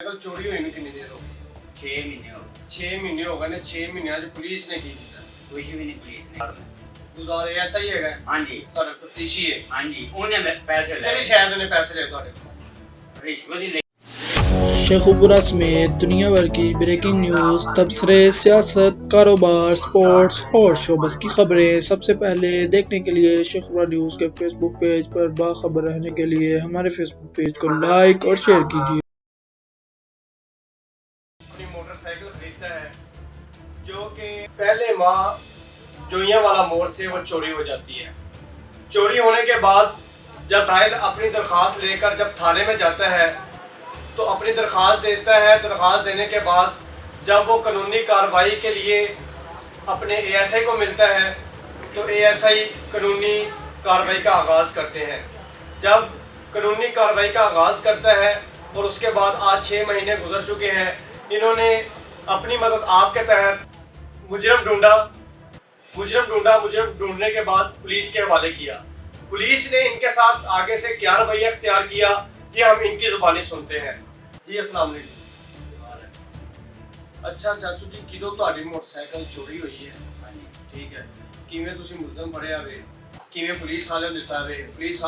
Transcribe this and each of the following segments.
ਚੋਰੀ ਹੋਈ ਨੂੰ ਕਿੰਨੀ ਦੇਰ ਹੋ ਗਈ? 6 ਮਹੀਨੇ ਹੋ ਗਏ। 6 ਮਹੀਨੇ ਹੋ ਗਏ ਨੇ। 6 ਮਹੀਨਿਆਂ 'ਚ ਪੁਲਿਸ ਨੇ ਕੀ ਕੀਤਾ? ਕੁਝ ਵੀ ਨਹੀਂ ਪੁਲਿਸ ਨੇ ਕਰਨਾ। ਗੁਜ਼ਾਰੇ ਐਸਾ ਹੀ ਹੈਗਾ? ਹਾਂਜੀ ਤੁਹਾਡਾ ਤਫਤੀਸ਼ੀ ਹੈ? ਹਾਂਜੀ, ਉਹਨੇ पैसे ले ਕਿਹੜੀ ਸ਼ਾਇਦ ਨੇ ਪੈਸੇ ਲਏ ਤੁਹਾਡੇ ਕੋਲ? रिश्वत ही ले। शेखुपुरा समेत दुनिया भर की ब्रेकिंग न्यूज़, तबसरे, सियासत, कारोबार, स्पोर्ट्स और शोबस की खबरें सबसे पहले देखने के लिए शेखुपुरा न्यूज़ के फेसबुक पेज पर बाखबर रहने के लिए हमारे फेसबुक पेज को लाइक और शेयर कीजिए। अपनी मोटरसाइकिल खरीदता है जो कि पहले माह जोइयां वाला मोड़ से वो चोरी हो जाती है। चोरी होने के बाद जब घायल अपनी दरख्वास्त लेकर जब थाने में जाता है तो अपनी दरख्वास्त देता है। दरख्वास्त देने के बाद जब वो कानूनी कार्रवाई के लिए अपने एएसआई को मिलता है तो एएसआई कानूनी कार्रवाई का आगाज़ करते हैं। जब कानूनी कार्रवाई का आगाज़ करता है और उसके बाद आज 6 महीने गुजर चुके हैं, इन्होंने अपनी मदद आपके तहत मुजरम ढूंढने के बाद पुलिस के हवाले किया। पुलिस ने इनके साथ आगे से क्या रवैया अख्तियार किया कि हम इनकी ज़ुबानी सुनते हैं। जी अस्सलाम वालेकुम। अच्छा चाचू जी, किदों ਤੁਹਾਡੀ ਮੋਟਰਸਾਈਕਲ ਚੋਰੀ ਹੋਈ ਹੈ? ਹਾਂਜੀ ਠੀਕ ਹੈ। ਕਿਵੇਂ ਤੁਸੀਂ ਮੁਲਜ਼ਮ ਫੜਿਆ ਵੇ? ਕਿਵੇਂ ਪੁਲਿਸ ਵਾਲਿਆਂ ਨੂੰ ਦਿੱਤਾ ਵੇ? ਪੁਲਿਸ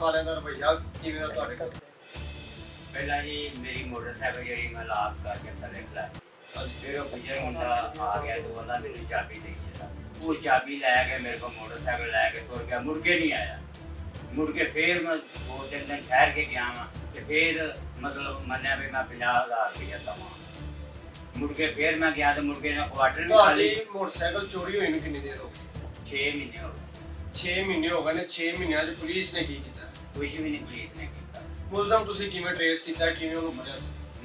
ਵਾਲਿਆਂ ਦਾ ਰਵੱਈਆ ਕਿਵੇਂ ਦਾ ਤੁਹਾਡੇ ਕੋਲ? पहला जी मेरी मोटरसाइकिल जी मैं लॉक करके थले खिलाई। फिर वो गुजर मुंडा आ गया तो बोला मेरी चाबी दे गया। वो चाबी लै के मेरे को मोटरसाइकिल लैके तुर गया, मुड़ के नहीं आया। मुड़ के फिर मैं 2-3 दिन ठहर के गया वहाँ तो फिर मतलब मन्या भी मैं 50,000 रुपया दवा। मुड़ के फिर मैं गया तो मुड़ के क्वार्टर भी ਤੁਹਾਡੀ खाली। ਮੋਟਰਸਾਈਕਲ ਚੋਰੀ ਹੋਈ ਨੂੰ ਕਿੰਨੀ ਦੇਰ ਹੋ ਗਈ? 6 महीने हो गए। 6 ਮਹੀਨੇ ਹੋ ਗਏ ਨੇ। 6 ਮਹੀਨਿਆਂ 'ਚ ਪੁਲਿਸ ਨੇ ਕੀ ਕੀਤਾ? कुछ भी नहीं पुलिस ने किया। ਮੁਲਜ਼ਮ ਤੁਸੀਂ ਕਿਵੇਂ ਟ੍ਰੇਸ ਕੀਤਾ? ਕਿਵੇਂ ਉਹਨੂੰ ਫੜਿਆ?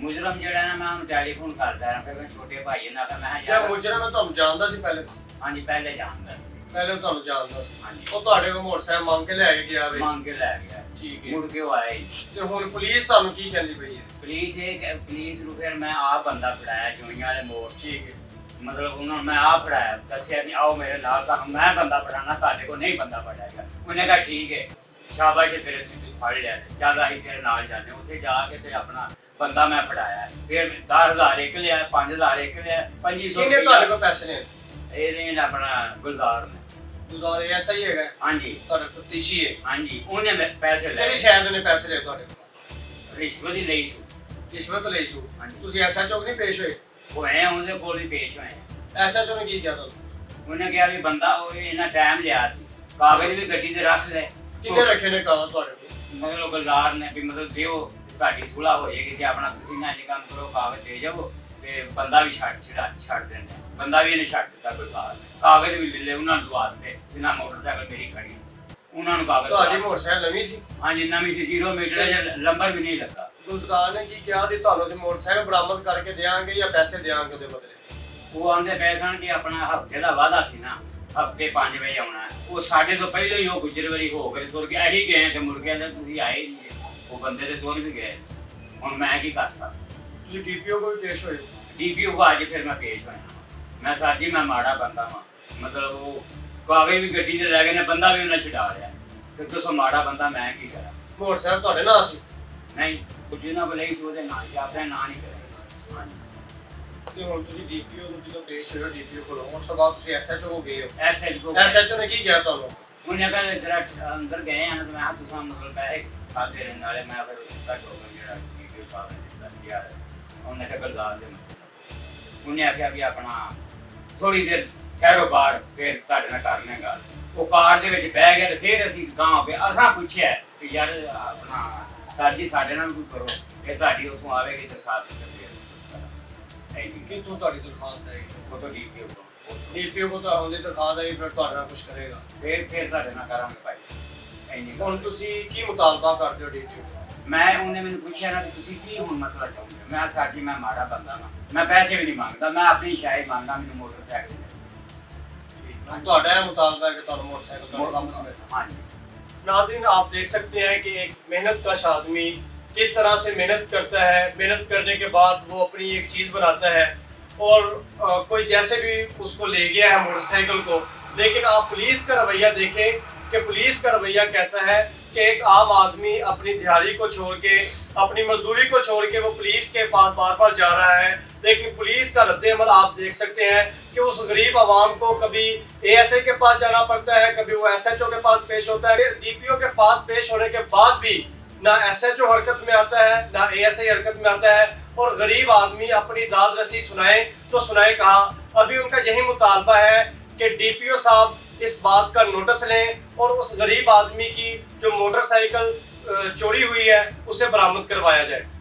ਮੁਜਰਮ ਜਿਹੜਾ ਨਾ ਮੈਂ ਉਹਨੂੰ ਟੈਲੀਫੋਨ ਕਰਦਾ ਰਿਹਾ। ਫਿਰ ਮੈਂ ਛੋਟੇ ਭਾਈ ਨਾਲ ਕਿਹਾ ਮੈਂ ਕਿਆ ਮੁਜਰਮ ਹੈ ਤੁਹਾਨੂੰ ਜਾਣਦਾ ਸੀ ਪਹਿਲੇ? ਹਾਂਜੀ ਪਹਿਲੇ ਜਾਣਦਾ ਪਹਿਲੇ ਤੁਹਾਨੂੰ ਜਾਣਦਾ ਸੀ। ਹਾਂਜੀ ਉਹ ਤੁਹਾਡੇ ਕੋਲ ਮੋਟਰਸਾਈਕਲ ਮੰਗ ਕੇ ਲੈ ਕੇ ਗਿਆ ਵੇ? ਮੰਗ ਕੇ ਲੈ ਗਿਆ। ਠੀਕ ਹੈ। ਮੁੜ ਕੇ ਉਹ ਆਇਆ ਹੀ। ਤੇ ਹੁਣ ਪੁਲਿਸ ਤੁਹਾਨੂੰ ਕੀ ਕਹਿੰਦੀ ਪਈ ਹੈ? ਪੁਲਿਸ ਨੂੰ ਫਿਰ ਮੈਂ ਆਪ ਬੰਦਾ ਫੜਾਇਆ ਜੋਈਆਂ ਵਾਲੇ ਮੋੜ। ਠੀਕ ਹੈ। ਮਤਲਬ ਉਹਨਾਂ ਨੂੰ ਮੈਂ ਆਪ ਫੜਾਇਆ, ਦੱਸਿਆ ਵੀ ਆਓ ਮੇਰੇ ਨਾਲ, ਤਾਂ ਮੈਂ ਬੰਦਾ ਫੜਾਣਾ, ਤੁਹਾਡੇ ਕੋਲ ਨਹੀਂ ਬੰਦਾ ਫੜਿਆ ਗਿਆ। ਉਹਨੇ ਕਿਹਾ ਠੀਕ ਹੈ ਸ਼ਾਬਾਸ਼, ਫਿਰ ਤੁਸੀਂ ਫੜ ਲਿਆ। ਚੱਲ ਅਸੀਂ ਤੇਰੇ ਨਾਲ ਜਾਂਦੇ। ਉੱਥੇ ਜਾ ਕੇ ਤੇ ਆਪਣਾ ਬੰਦਾ ਮੈਂ ਫੜਾਇਆ। ਫਿਰ 10,000 ਇੱਕ ਲਿਆ, 5,000 ਇੱਕ ਲਿਆ, 2500 ਕਿੰਨੇ ਤੁਹਾਡੇ ਕੋਲ ਪੈਸੇ ਨੇ? ਇਹਦੇ ਆਪਣਾ ਗੁਲਜ਼ਾਰ ਨੇ। ਗੁਜ਼ਾਰੇ ਐਸਾ ਹੀ ਹੈਗਾ? ਹਾਂਜੀ ਤੁਹਾਡਾ ਤਫਤੀਸ਼ੀ ਹੈ? ਹਾਂਜੀ, ਉਹਨੇ ਪੈਸੇ ਲੈ ਕਿਹੜੀ ਸ਼ਾਇਦ ਨੇ ਪੈਸੇ ਲਏ ਤੁਹਾਡੇ ਕੋਲ? ਰਿਸ਼ਵਤ ਹੀ ਲਈ ਸੀ। ਰਿਸ਼ਵਤ ਲਈ ਸੂ? ਹਾਂਜੀ। ਤੁਸੀਂ ਐਸਐਚਓ ਨਹੀਂ ਪੇਸ਼ ਹੋਏ? ਹੋਏ ਉਹਦੇ ਕੋਲ ਵੀ ਪੇਸ਼ ਹੋਏ। ਐਸਐਚਓ ਨੇ ਕੀ ਕਿਹਾ ਤੁਹਾਨੂੰ? ਉਹਨੇ ਕਿਹਾ ਵੀ ਬੰਦਾ ਉਹ ਇਹਨਾਂ ਟਾਈਮ ਲਿਆ ਸੀ, ਕਾਗਜ਼ ਵੀ ਗੱਡੀ ਤੇ ਰੱਖ ਲੈ। ਕਿੰਨੇ ਰੱਖੇ ਨੇ ਕਾਗਜ਼ ਤੁਹਾਡੇ ਕੋਲ? ਮਤਲਬ ਗੁਲਜ਼ਾਰ ਨੇ ਵੀ ਮਤਲਬ ਦਿਓ, ਤੁਹਾਡੀ ਸੁਲਾਹ ਹੋ ਜਾਏਗੀ ਤੇ ਆਪਣਾ ਤੁਸੀਂ ਨਾ ਇਹ ਕੰਮ ਕਰੋ, ਕਾਗਜ਼ ਦੇ ਜਾਓ ਤੇ ਬੰਦਾ ਵੀ ਛੱਡ ਦਿੰਦੇ। ਬੰਦਾ ਵੀ ਇਹਨੇ ਛੱਡ ਦਿੱਤਾ ਗੁਲਜ਼ਾਰ ਨੇ। ਕਾਗਜ਼ ਵੀ ਲੈ ਉਹਨਾਂ ਨੂੰ ਦਵਾ ਦਿੱਤੇ ਜਿਨ੍ਹਾਂ ਮੋਟਰਸਾਈਕਲ ਮੇਰੀ ਖੜੀ, ਉਹਨਾਂ ਨੂੰ ਕਾਗਜ਼। ਤੁਹਾਡੀ ਮੋਟਰਸਾਈਕਲ ਨਵੀਂ ਸੀ? ਹਾਂਜੀ ਨਵੀਂ ਸੀ, 0 ਮੀਟਰ ਜਾਂ ਨੰਬਰ ਵੀ ਨਹੀਂ ਲੱਗਾ। ਗੁਲਜ਼ਾਰ ਨੇ ਕੀ ਕਿਹਾ ਸੀ ਤੁਹਾਨੂੰ? ਅਸੀਂ ਮੋਟਰਸਾਈਕਲ ਬਰਾਮਦ ਕਰਕੇ ਦੇਵਾਂਗੇ ਜਾਂ ਪੈਸੇ ਦੇਵਾਂਗੇ ਉਹਦੇ ਬਦਲੇ? ਉਹ ਆਂਦੇ ਪਏ ਸਨ ਕਿ ਆਪਣਾ ਹਫ਼ਤੇ ਦਾ ਵਾਅਦਾ ਸੀ ਨਾ, ਹਫ਼ਤੇ 5 ਵਜੇ ਆਉਣਾ। ਉਹ ਸਾਡੇ ਤੋਂ ਪਹਿਲਾਂ ਹੀ ਉਹ ਗੁਜਰਵਰੀ ਹੋ ਗਏ, ਤੁਰ ਕੇ ਅਸੀਂ ਗਏ ਤੇ ਮੁੜ ਕੇ ਤੁਸੀਂ ਆਏ ਹੀ ਨਹੀਂ। ਉਹ ਬੰਦੇ ਤੇ ਤੁਰ ਵੀ ਗਏ। ਹੁਣ ਮੈਂ ਕੀ ਕਰ ਸਕਦਾ? ਤੁਸੀਂ ਡੀਪੀਓ ਕੋਲ ਪੇਸ਼ ਹੋਏ? ਡੀਪੀਓ ਕੋ ਅੱਜ ਫਿਰ ਮੈਂ ਪੇਸ਼ ਹੋਇਆ। ਮੈਂ ਸਰ ਜੀ ਮੈਂ ਮਾੜਾ ਬੰਦਾ ਵਾਂ, ਮਤਲਬ ਉਹ ਕਾਗਜ਼ ਵੀ ਗੱਡੀ ਤੇ ਲੈ ਗਏ ਨੇ, ਬੰਦਾ ਵੀ ਉਹਨਾਂ ਛਡਾ ਲਿਆ ਤੇ ਤੁਸੀਂ ਮਾੜਾ ਬੰਦਾ ਮੈਂ ਕੀ ਕਰਾਂ? ਮੋਟਰਸਾਈਕਲ ਤੁਹਾਡੇ ਨਾਲ ਸੀ? ਨਹੀਂ, ਜਿਹਨਾਂ ਕੋਲ ਲਈ ਸੀ ਉਹਦੇ ਨਾਂ ਹੀ, ਆਪਣੇ ਨਾਂ ਨਹੀਂ ਕਰਿਆ। ਹਾਂਜੀ। ਤੇ ਹੁਣ ਤੁਸੀਂ ਡੀਪੀਓ ਨੂੰ ਜਦੋਂ ਪੇਸ਼ ਹੋਏ ਡੀਪੀਓ ਕੋਲ, ਉਸ ਤੋਂ ਬਾਅਦ ਤੁਸੀਂ ਐਸਐਚਓ ਕੋ ਗਏ ਹੋ? ਐਸਐਚਓ ਐਸਐਚਓ ਨੇ ਕੀ ਕਿਹਾ ਤੁਹਾਨੂੰ? ਉਹਨੇ ਕਹਿੰਦੇ ਜਰਾ ਅੰਦਰ ਗਏ ਆ ਨਾ, ਮੈਂ ਤੁਸੀਂ ਮਤਲਬ ਪੈਸੇ ਖਾਦੇ ਰਹਿਣ ਵਾਲੇ। ਮੈਂ ਫਿਰ ਉੱਤਾ ਟੋਕਨ ਜਿਹੜਾ ਡੀਪੀਓ ਸਾਹਿਬ ਨੇ ਦਿੱਤਾ ਯਾਰ, ਉਹਨੇ ਕਿਹਾ ਗੁਲਜ਼ਾਰ ਦੇ ਮਤਲਬ। ਉਹਨੇ ਆਖਿਆ ਵੀ ਆਪਣਾ ਥੋੜੀ ਦੇਰ ਠਹਿਰੋ ਬਾਹਰ, ਫਿਰ ਤੁਹਾਡੇ ਨਾਲ ਕਰਨੇ ਗੱਲ। ਉਹ ਕਾਰ ਦੇ ਵਿੱਚ ਬਹਿ ਗਿਆ ਤੇ ਫਿਰ ਅਸੀਂ ਗਾਂ ਹੋ ਗਏ। ਅਸਾਂ ਪੁੱਛਿਆ ਕਿ ਯਾਰ ਆਪਣਾ ਸਰ ਜੀ ਸਾਡੇ ਨਾਲ ਕੋਈ ਕਰੋ, ਇਹ ਤੁਹਾਡੀ ਉੱਥੋਂ ਆਵੇਗੀ ਦਰਖਾਸਤ ਕਿੱਥੋਂ ਤੁਹਾਡੀ ਦਰਖਾਸਤ ਆਏਗੀ? ਉਹ ਤੋਂ ਡੀਪੀਓ ਤੋਂ। ਡੀਪੀਓ ਕੋ ਤਾਂ ਉਹਦੀ ਦਰਖਾਸਤ ਆਈ, ਫਿਰ ਤੁਹਾਡੇ ਨਾਲ ਕੁਝ ਕਰੇਗਾ? ਫਿਰ ਤੁਹਾਡੇ ਨਾਲ ਕਰਾਂਗੇ ਭਾਈ। ਇੰਨੀ ਹੁਣ ਤੁਸੀਂ ਕੀ ਮੁਤਾਲਬਾ ਕਰਦੇ ਹੋ ਡੀਪੀਓ? ਮੈਂ ਉਹਨੇ ਮੈਨੂੰ ਪੁੱਛਿਆ ਨਾ ਕਿ ਤੁਸੀਂ ਕੀ ਹੁਣ ਮਸਲਾ ਚਾਹੁੰਦੇ ਹੋ? ਮੈਂ ਸਰ ਜੀ ਮੈਂ ਮਾੜਾ ਬੰਦਾ ਵਾਂ, ਮੈਂ ਪੈਸੇ ਵੀ ਨਹੀਂ ਮੰਗਦਾ, ਮੈਂ ਆਪਣੀ ਸ਼ਾਇਦ ਮੰਗਦਾ, ਮੈਨੂੰ ਮੋਟਰਸਾਈਕਲ ਤੁਹਾਡਾ ਇਹ ਮੁਤਾਲਬਾ है कि ਤੁਹਾਨੂੰ मोटरसाइकिल का वापस मिले। हाँ जी। नाज़रीन, आप देख सकते हैं कि एक मेहनत कश आदमी किस तरह से मेहनत करता है। मेहनत करने के बाद वो अपनी एक चीज़ बनाता है और कोई जैसे भी उसको ले गया है मोटरसाइकिल को, लेकिन आप पुलिस का रवैया देखें कि पुलिस का रवैया कैसा है। کہ ایک عام آدمی اپنی دیہاڑی کو چھوڑ کے اپنی مزدوری کو چھوڑ کے وہ پولیس کے پاس بار بار جا رہا ہے، لیکن پولیس کا رد عمل آپ دیکھ سکتے ہیں کہ اس غریب عوام کو کبھی اے ایس اے کے پاس جانا پڑتا ہے، کبھی وہ ایس ایچ او کے پاس پیش ہوتا ہے، ڈی پی او کے پاس پیش ہونے کے بعد بھی نہ ایس ایچ او حرکت میں آتا ہے نہ اے ایس اے حرکت میں آتا ہے، اور غریب آدمی اپنی داد رسی سنائے تو سنائے کہاں۔ ابھی ان کا یہی مطالبہ ہے کہ ڈی پی او صاحب اس بات کا نوٹس لیں اور اس غریب آدمی کی جو موٹر سائیکل چوری ہوئی ہے اسے برآمد کروایا جائے۔